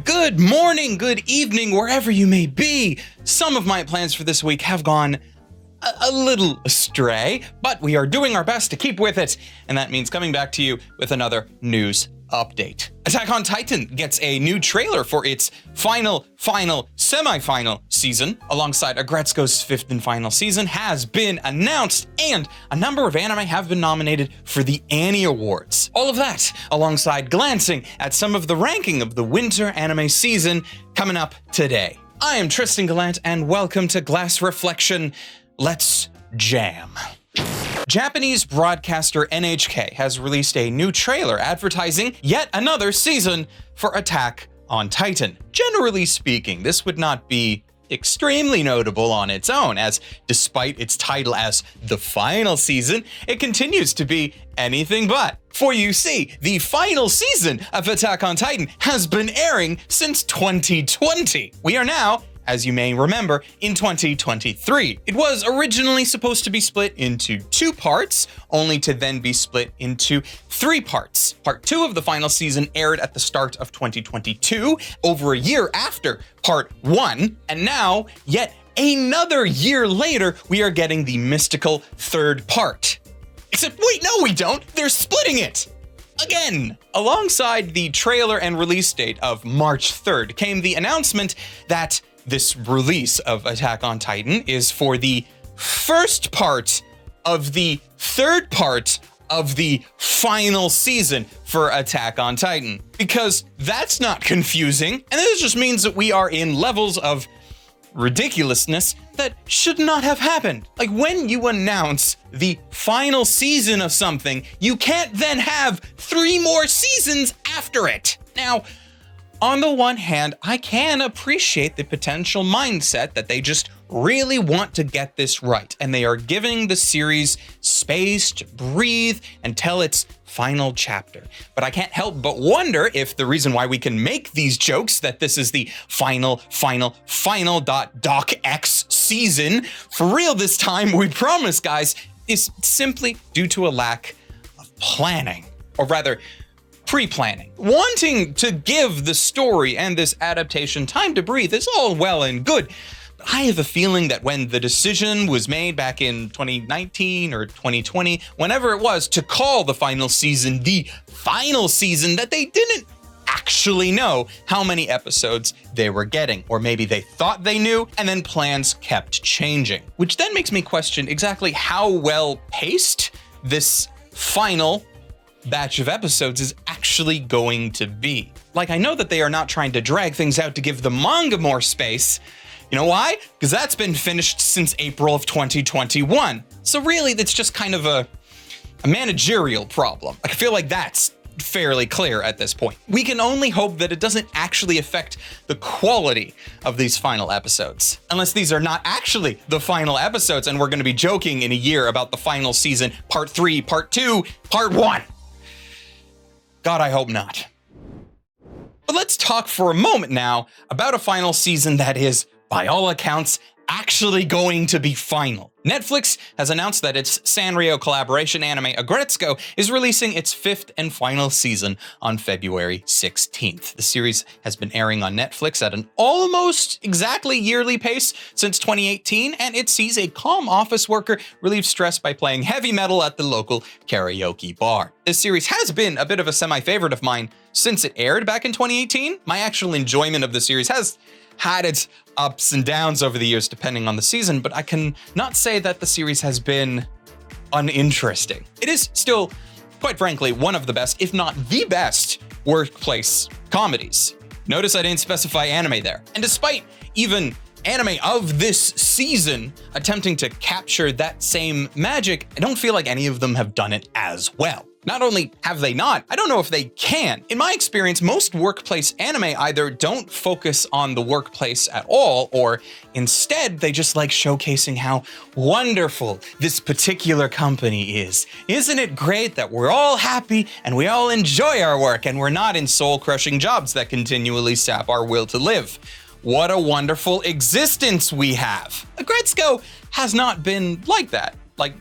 Good morning, good evening, wherever you may be. Some of my plans for this week have gone a little astray, but we are doing our best to keep with it, and that means coming back to you with another news update. Attack on Titan gets a new trailer for its final semi-final season, alongside Aggretsuko's fifth and final season has been announced, and a number of anime have been nominated for the Annie Awards. All of that alongside glancing at some of the ranking of the winter anime season coming up today. I am Tristan Gallant, and welcome to Glass Reflection. Let's jam. Japanese broadcaster NHK has released a new trailer advertising yet another season for Attack on Titan. Generally speaking, this would not be extremely notable on its own, as despite its title as the final season, it continues to be anything but. For you see, the final season of Attack on Titan has been airing since 2020. We are now, as you may remember, in 2023. It was originally supposed to be split into 2 parts, only to then be split into 3 parts. Part 2 of the final season aired at the start of 2022, over a year after Part 1, and now, yet another year later, we are getting the mystical 3rd part. Except, wait, no we don't! They're splitting it! Again! Alongside the trailer and release date of March 3rd came the announcement that this release of Attack on Titan is for the first part of the 3rd part of the final season for Attack on Titan. Because that's not confusing, and this just means that we are in levels of ridiculousness that should not have happened. Like, when you announce the final season of something, you can't then have 3 more seasons after it. Now, on the one hand, I can appreciate the potential mindset that they just really want to get this right, and they are giving the series space to breathe and tell its final chapter. But I can't help but wonder if the reason why we can make these jokes that this is the final .docx season, for real this time, we promise guys, is simply due to a lack of planning, or rather, pre-planning. Wanting to give the story and this adaptation time to breathe is all well and good, but I have a feeling that when the decision was made back in 2019 or 2020, whenever it was, to call the final season the final season, that they didn't actually know how many episodes they were getting, or maybe they thought they knew and then plans kept changing, which then makes me question exactly how well paced this final batch of episodes is actually going to be. Like, I know that they are not trying to drag things out to give the manga more space. You know why? Because that's been finished since April of 2021. So really, that's just kind of a managerial problem. I feel like that's fairly clear at this point. We can only hope that it doesn't actually affect the quality of these final episodes. Unless these are not actually the final episodes and we're going to be joking in a year about the final season, part 3, part 2, part 1. God, I hope not. But let's talk for a moment now about a final season that is, by all accounts, actually going to be final. Netflix has announced that its Sanrio collaboration anime Aggretsuko is releasing its 5th and final season on February 16th. The series has been airing on Netflix at an almost exactly yearly pace since 2018, and it sees a calm office worker relieve stress by playing heavy metal at the local karaoke bar. This series has been a bit of a semi-favorite of mine since it aired back in 2018. My actual enjoyment of the series has had its ups and downs over the years depending on the season, but I can not say that the series has been uninteresting. It is still, quite frankly, one of the best, if not the best, workplace comedies. Notice I didn't specify anime there. And despite even anime of this season attempting to capture that same magic, I don't feel like any of them have done it as well. Not only have they not, I don't know if they can. In my experience, most workplace anime either don't focus on the workplace at all, or instead they just like showcasing how wonderful this particular company is. Isn't it great that we're all happy and we all enjoy our work and we're not in soul-crushing jobs that continually sap our will to live? What a wonderful existence we have. Aggretsuko has not been like that, like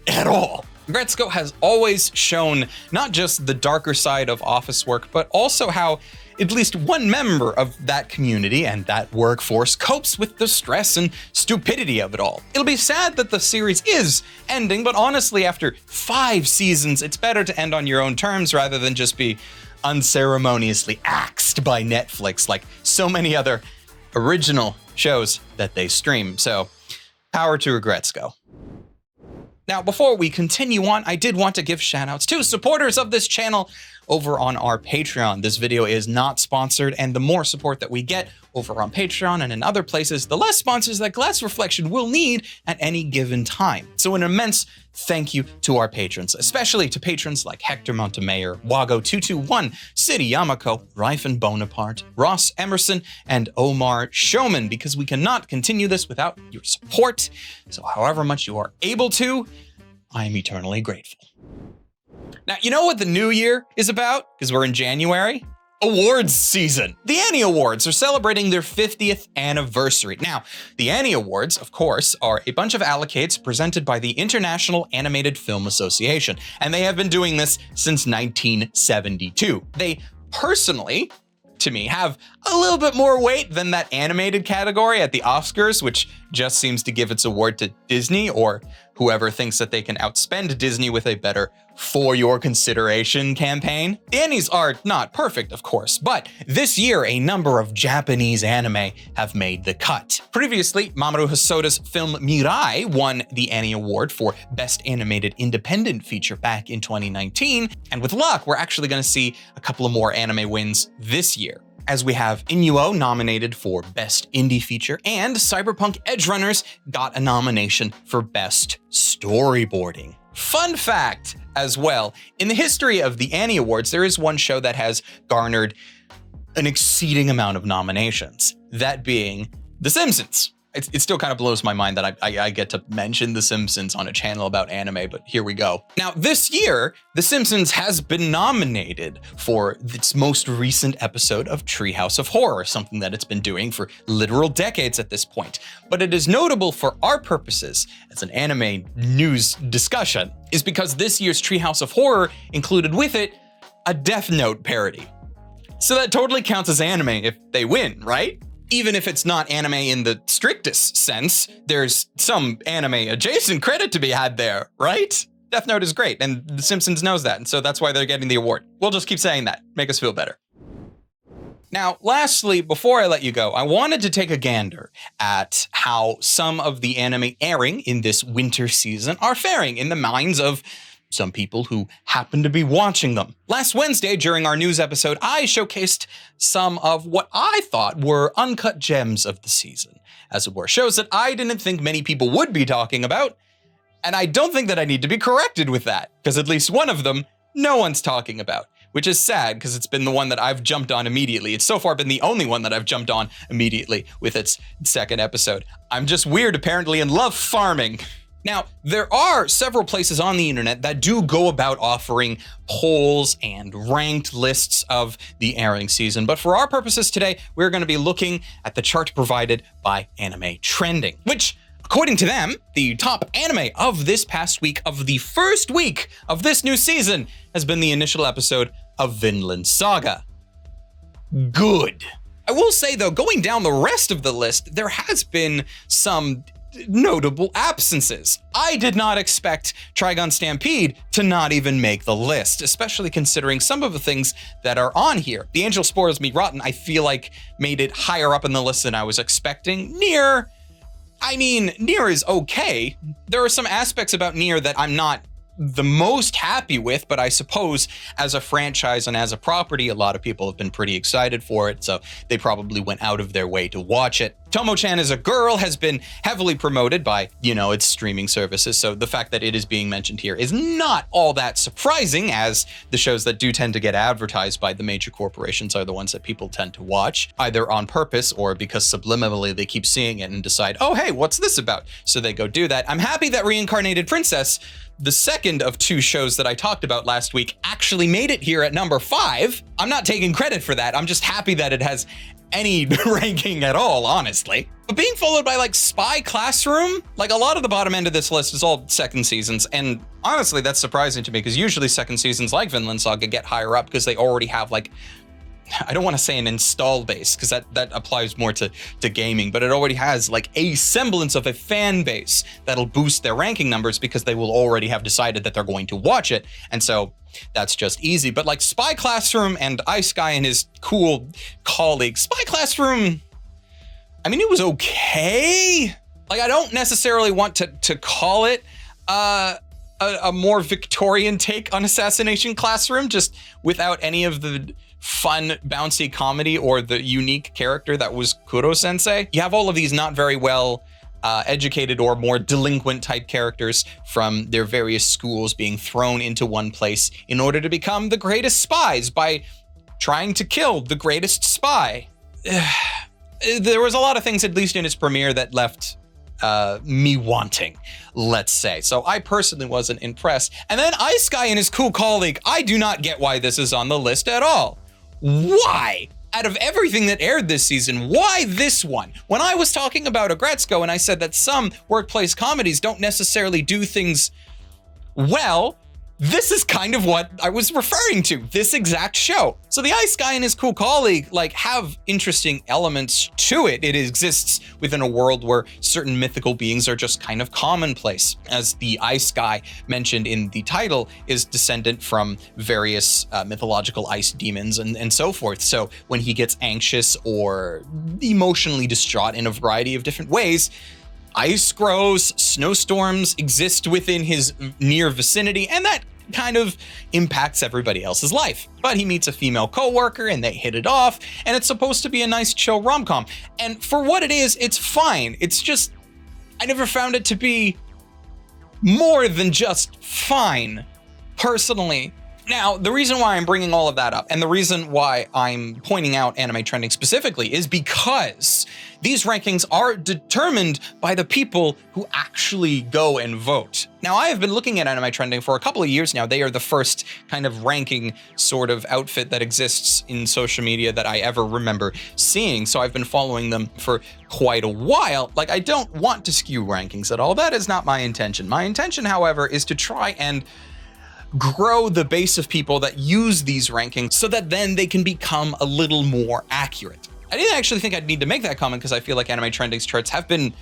at all. Aggretsuko has always shown not just the darker side of office work, but also how at least one member of that community and that workforce copes with the stress and stupidity of it all. It'll be sad that the series is ending, but honestly, after 5 seasons, it's better to end on your own terms rather than just be unceremoniously axed by Netflix like so many other original shows that they stream. So, power to Aggretsuko. Now, before we continue on, I did want to give shoutouts to supporters of this channel over on our Patreon. This video is not sponsored, and the more support that we get over on Patreon and in other places, the less sponsors that Glass Reflection will need at any given time. So an immense thank you to our patrons, especially to patrons like Hector Montemayor, Wago221, City Yamako, Ryfen Bonaparte, Ross Emerson, and Omar Showman, because we cannot continue this without your support. So however much you are able to, I am eternally grateful. Now, you know what the new year is about? Because we're in January? Awards season. The Annie Awards are celebrating their 50th anniversary. Now, the Annie Awards, of course, are a bunch of allocates presented by the International Animated Film Association, and they have been doing this since 1972. They personally, to me, have a little bit more weight than that animated category at the Oscars, which just seems to give its award to Disney or whoever thinks that they can outspend Disney with a better For Your Consideration campaign. The Annies are not perfect, of course, but this year a number of Japanese anime have made the cut. Previously, Mamoru Hosoda's film Mirai won the Annie Award for Best Animated Independent Feature back in 2019, and with luck, we're actually going to see a couple of more anime wins this year, as we have Inu-Oh nominated for Best Indie Feature, and Cyberpunk Edgerunners got a nomination for Best Storyboarding. Fun fact as well, in the history of the Annie Awards, there is one show that has garnered an exceeding amount of nominations, that being The Simpsons. It still kind of blows my mind that I get to mention The Simpsons on a channel about anime, but here we go. Now, this year, The Simpsons has been nominated for its most recent episode of Treehouse of Horror, something that it's been doing for literal decades at this point. But it is notable for our purposes as an anime news discussion, is because this year's Treehouse of Horror included with it a Death Note parody. So that totally counts as anime if they win, right? Even if it's not anime in the strictest sense, there's some anime adjacent credit to be had there, right? Death Note is great, and The Simpsons knows that, and so that's why they're getting the award. We'll just keep saying that, make us feel better. Now, lastly, before I let you go, I wanted to take a gander at how some of the anime airing in this winter season are faring in the minds of some people who happen to be watching them. Last Wednesday, during our news episode, I showcased some of what I thought were uncut gems of the season, as it were, shows that I didn't think many people would be talking about, and I don't think that I need to be corrected with that, because at least one of them, no one's talking about, which is sad, because it's been the one that I've jumped on immediately. It's so far been the only one that I've jumped on immediately with its second episode. I'm just weird, apparently, and love farming. Now, there are several places on the internet that do go about offering polls and ranked lists of the airing season, but for our purposes today, we're going to be looking at the chart provided by Anime Trending, which, according to them, the top anime of this past week of the first week of this new season has been the initial episode of Vinland Saga. Good. I will say, though, going down the rest of the list, there has been some notable absences. I did not expect Trigun Stampede to not even make the list, especially considering some of the things that are on here. The Angel Spoils Me Rotten, I feel like, made it higher up in the list than I was expecting. Nier is okay. There are some aspects about Nier that I'm not the most happy with, but I suppose as a franchise and as a property, a lot of people have been pretty excited for it, so they probably went out of their way to watch it. Tomo-chan as a Girl has been heavily promoted by, its streaming services, so the fact that it is being mentioned here is not all that surprising, as the shows that do tend to get advertised by the major corporations are the ones that people tend to watch, either on purpose or because subliminally they keep seeing it and decide, oh hey, what's this about? So they go do that. I'm happy that Reincarnated Princess, the second of 2 shows that I talked about last week, actually made it here at number 5. I'm not taking credit for that. I'm just happy that it has any ranking at all, honestly. But being followed by Spy Classroom, a lot of the bottom end of this list is all second seasons, and honestly, that's surprising to me because usually second seasons like Vinland Saga get higher up because they already have I don't want to say an install base, because that applies more to gaming, but it already has like a semblance of a fan base that'll boost their ranking numbers because they will already have decided that they're going to watch it. And so that's just easy. But like Spy Classroom and Ice Guy and his cool colleague, Spy Classroom, I mean, it was okay. Like, I don't necessarily want to call it a more Victorian take on Assassination Classroom, just without any of the fun, bouncy comedy or the unique character that was Kuro-sensei. You have all of these not very well educated or more delinquent type characters from their various schools being thrown into one place in order to become the greatest spies by trying to kill the greatest spy. There was a lot of things, at least in its premiere, that left me wanting, let's say. So I personally wasn't impressed. And then Ice Guy and his cool colleague, I do not get why this is on the list at all. Why? Out of everything that aired this season, why this one? When I was talking about Aggretsuko and I said that some workplace comedies don't necessarily do things well, this is kind of what I was referring to, this exact show. So the Ice Guy and his cool colleague like have interesting elements to it. It exists within a world where certain mythical beings are just kind of commonplace. As the Ice Guy mentioned in the title is descendant from various mythological ice demons and so forth. So when he gets anxious or emotionally distraught in a variety of different ways, ice grows, snowstorms exist within his near vicinity, and that kind of impacts everybody else's life. But he meets a female coworker and they hit it off, and it's supposed to be a nice chill rom-com. And for what it is, it's fine. It's just, I never found it to be more than just fine, personally. Now, the reason why I'm bringing all of that up and the reason why I'm pointing out Anime Trending specifically is because these rankings are determined by the people who actually go and vote. Now, I have been looking at Anime Trending for a couple of years now. They are the first kind of ranking sort of outfit that exists in social media that I ever remember seeing. So I've been following them for quite a while. Like, I don't want to skew rankings at all. That is not my intention. My intention, however, is to try and grow the base of people that use these rankings so that then they can become a little more accurate. I didn't actually think I'd need to make that comment because I feel like Anime Trending's charts have been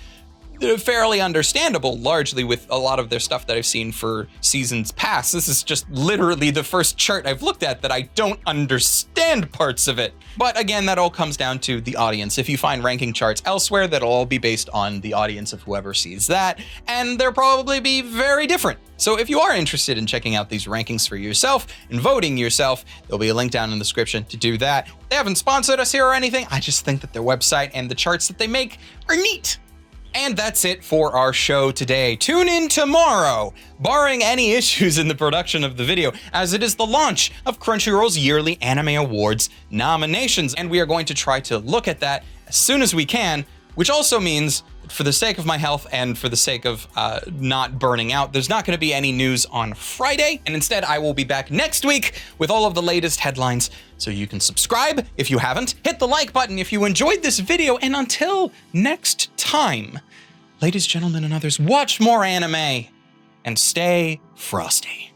fairly understandable, largely with a lot of their stuff that I've seen for seasons past. This is just literally the first chart I've looked at that I don't understand parts of it. But again, that all comes down to the audience. If you find ranking charts elsewhere, that'll all be based on the audience of whoever sees that, and they'll probably be very different. So if you are interested in checking out these rankings for yourself and voting yourself, there'll be a link down in the description to do that. They haven't sponsored us here or anything. I just think that their website and the charts that they make are neat. And that's it for our show today. Tune in tomorrow, barring any issues in the production of the video, as it is the launch of Crunchyroll's yearly Anime Awards nominations. And we are going to try to look at that as soon as we can, which also means, for the sake of my health and for the sake of not burning out, there's not going to be any news on Friday. And instead, I will be back next week with all of the latest headlines. So you can subscribe if you haven't, hit the like button if you enjoyed this video, and until next time, ladies, gentlemen, and others, watch more anime and stay frosty.